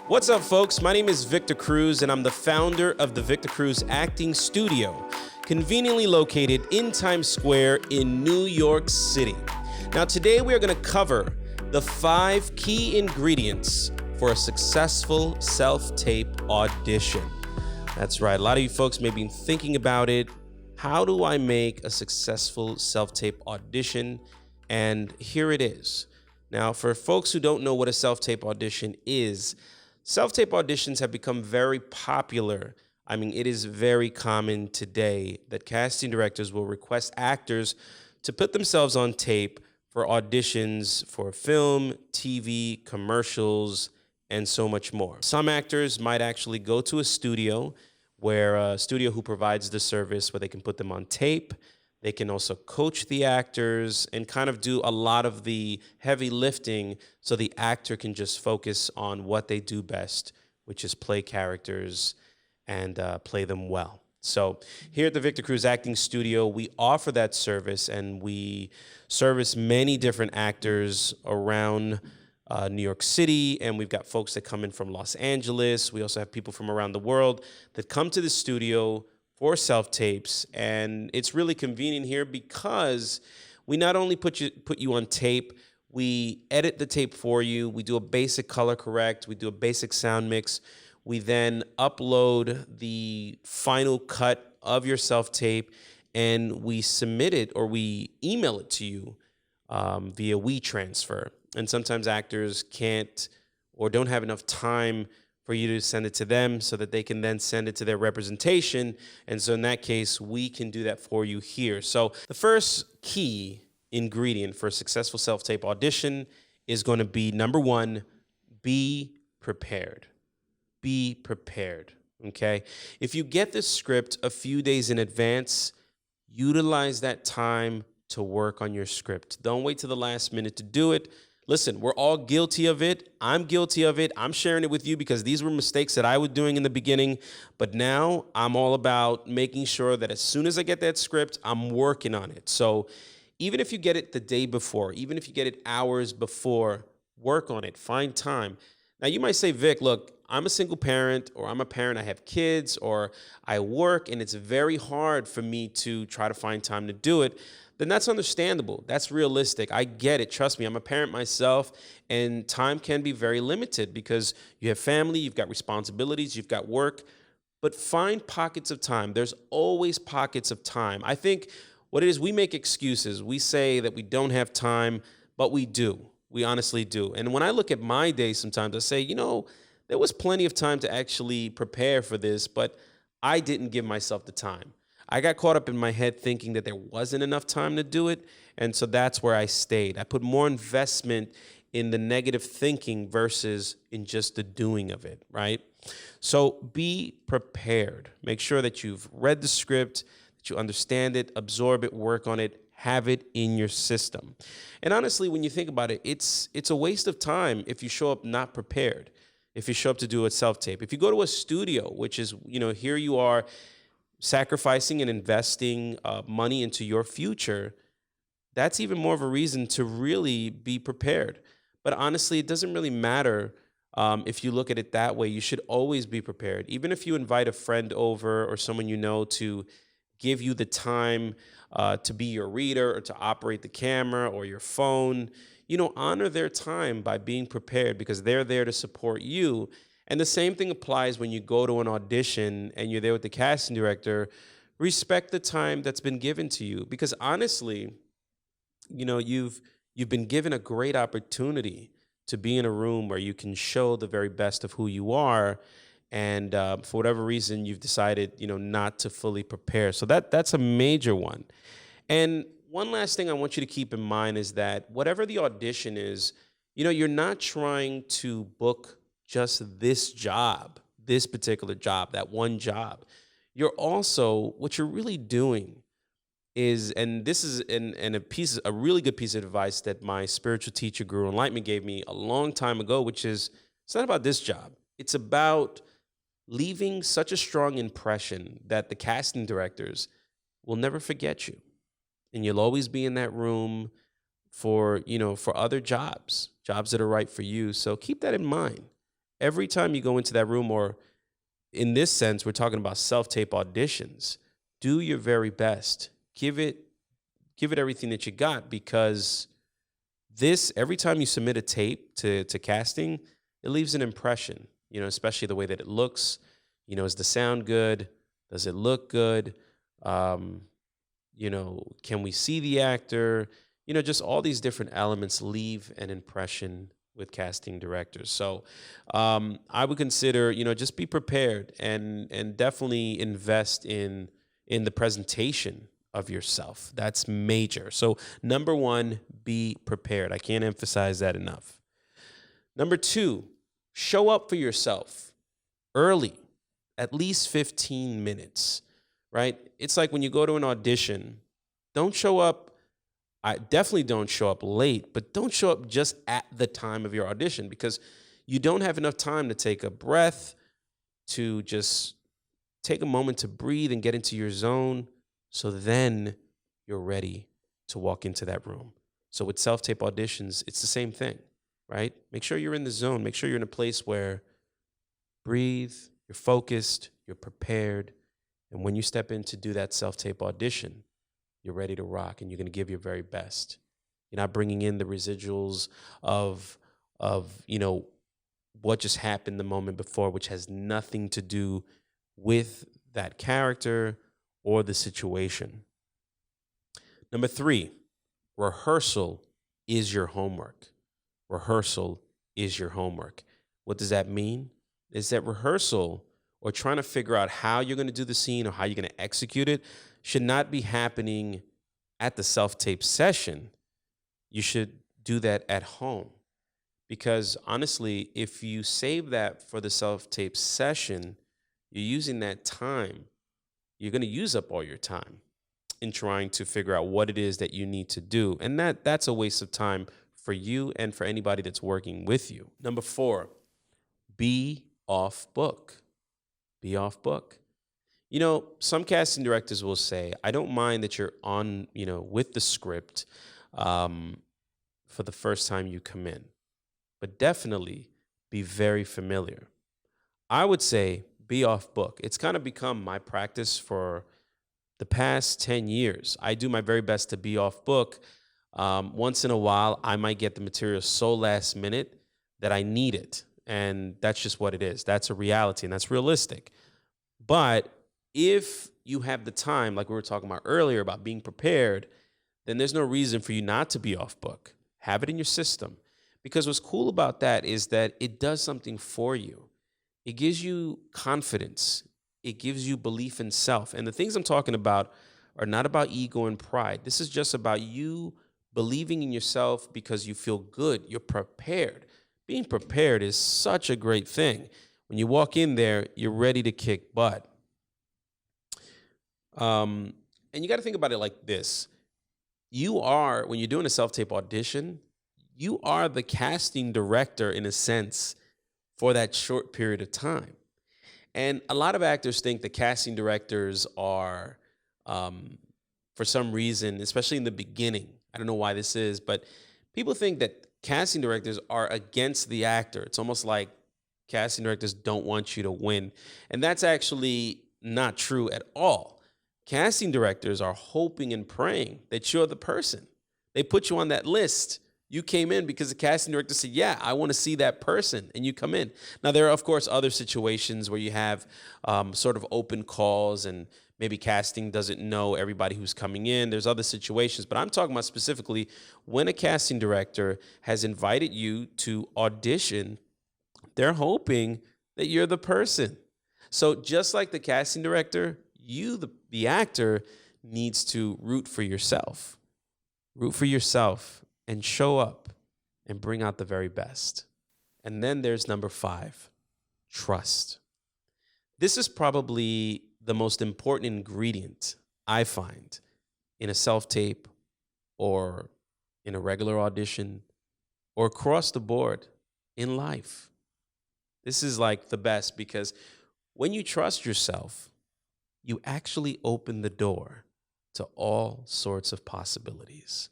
What's up, folks? My name is Victor Cruz, and I'm the founder of the Victor Cruz Acting Studio, conveniently located in Times Square in New York City. Now, today we are going to cover the 5 key ingredients for a successful self-tape audition. That's right. A lot of you folks may be thinking about it. How do I make a successful self-tape audition? And here it is. Now, for folks who don't know what a self-tape audition is, self-tape auditions have become very popular. I mean, it is very common today that casting directors will request actors to put themselves on tape for auditions for film, TV, commercials, and so much more. Some actors might actually go to a studio who provides the service where they can put them on tape. They can also coach the actors and kind of do a lot of the heavy lifting so the actor can just focus on what they do best, which is play characters and play them well. So here at the Victor Cruz Acting Studio, we offer that service, and we service many different actors around New York City, and we've got folks that come in from Los Angeles. We also have people from around the world that come to the studio for self-tapes, and it's really convenient here because we not only put you on tape, we edit the tape for you, we do a basic color correct, we do a basic sound mix, we then upload the final cut of your self-tape, and we submit it or we email it to you via WeTransfer. And sometimes actors can't or don't have enough time for you to send it to them so that they can then send it to their representation. And so in that case, we can do that for you here. So the first key ingredient for a successful self-tape audition is going to be, number 1, be prepared. Be prepared, okay? If you get this script a few days in advance, utilize that time to work on your script. Don't wait till the last minute to do it. Listen, we're all guilty of it. I'm guilty of it. I'm sharing it with you because these were mistakes that I was doing in the beginning. But now I'm all about making sure that as soon as I get that script, I'm working on it. So even if you get it the day before, even if you get it hours before, work on it. Find time. Now, you might say, Vic, look, I'm a single parent, or I'm a parent, I have kids, or I work, and it's very hard for me to try to find time to do it. Then that's understandable. That's realistic. I get it. Trust me, I'm a parent myself, and time can be very limited because you have family, you've got responsibilities, you've got work, but find pockets of time. There's always pockets of time. I think what it is, we make excuses. We say that we don't have time, but we do. We honestly do. And when I look at my day sometimes, I say, you know, there was plenty of time to actually prepare for this, but I didn't give myself the time. I got caught up in my head thinking that there wasn't enough time to do it, and so that's where I stayed. I put more investment in the negative thinking versus in just the doing of it, right? So be prepared. Make sure that you've read the script, that you understand it, absorb it, work on it, have it in your system. And honestly, when you think about it, it's a waste of time if you show up not prepared, if you show up to do a self-tape. If you go to a studio, which is, you know, here you are, sacrificing and investing money into your future, that's even more of a reason to really be prepared. But honestly, it doesn't really matter if you look at it that way. You should always be prepared. Even if you invite a friend over or someone you know to give you the time to be your reader or to operate the camera or your phone, you know, honor their time by being prepared because they're there to support you. And the same thing applies when you go to an audition and you're there with the casting director. Respect the time that's been given to you because honestly, you know, you've been given a great opportunity to be in a room where you can show the very best of who you are. And for whatever reason, you've decided, you know, not to fully prepare. So that's a major one. And one last thing I want you to keep in mind is that whatever the audition is, you know, you're not trying to book just this job, this particular job, that one job. You're also, what you're really doing is, and this is a really good piece of advice that my spiritual teacher, Guru Enlightenment, gave me a long time ago, which is, it's not about this job. It's about leaving such a strong impression that the casting directors will never forget you. And you'll always be in that room for other jobs that are right for you. So keep that in mind. every time you go into that room, or in this sense, we're talking about self-tape auditions, do your very best. Give it everything that you got, because this, every time you submit a tape to casting, it leaves an impression, especially the way that it looks. Is the sound good? Does it look good? Can we see the actor? Just all these different elements leave an impression with casting directors. So I would consider, just be prepared, and definitely invest in the presentation of yourself. That's major. So number one, be prepared. I can't emphasize that enough. Number two, show up for yourself early, at least 15 minutes, right? It's like when you go to an audition, don't show up. I definitely don't show up late, but don't show up just at the time of your audition, because you don't have enough time to take a breath, to just take a moment to breathe and get into your zone. So then you're ready to walk into that room. So with self-tape auditions, it's the same thing, right? Make sure you're in the zone. Make sure you're in a place where breathe, you're focused, you're prepared. And when you step in to do that self-tape audition, you're ready to rock, and you're going to give your very best. You're not bringing in the residuals of what just happened the moment before, which has nothing to do with that character or the situation. Number three, rehearsal is your homework. Rehearsal is your homework. What does that mean? Is that rehearsal, or trying to figure out how you're going to do the scene or how you're going to execute it, should not be happening at the self-tape session. You should do that at home. Because honestly, if you save that for the self-tape session, you're using that time. You're going to use up all your time in trying to figure out what it is that you need to do. And that's a waste of time for you and for anybody that's working with you. Number four, be off book. Be off book. Some casting directors will say, I don't mind that you're on, with the script for the first time you come in, but definitely be very familiar. I would say be off book. It's kind of become my practice for the past 10 years. I do my very best to be off book. Once in a while, I might get the material so last minute that I need it. And that's just what it is. That's a reality, and that's realistic. But if you have the time, like we were talking about earlier about being prepared, then there's no reason for you not to be off book. Have it in your system. Because what's cool about that is that it does something for you. It gives you confidence. It gives you belief in self. And the things I'm talking about are not about ego and pride. This is just about you believing in yourself because you feel good. You're prepared. Being prepared is such a great thing. When you walk in there, you're ready to kick butt. And you got to think about it like this. When you're doing a self-tape audition, you are the casting director in a sense for that short period of time. And a lot of actors think the casting directors are, for some reason, especially in the beginning, I don't know why this is, but people think that casting directors are against the actor. It's almost like casting directors don't want you to win. And that's actually not true at all. Casting directors are hoping and praying that you're the person. They put you on that list. You came in because the casting director said, yeah, I want to see that person, and you come in. Now, there are, of course, other situations where you have sort of open calls, and maybe casting doesn't know everybody who's coming in. There's other situations, but I'm talking about specifically when a casting director has invited you to audition, they're hoping that you're the person. So just like the casting director, you, the actor, needs to root for yourself. Root for yourself and show up and bring out the very best. And then there's number 5, trust. This is probably the most important ingredient I find in a self-tape or in a regular audition or across the board in life. This is like the best, because when you trust yourself, you actually open the door to all sorts of possibilities.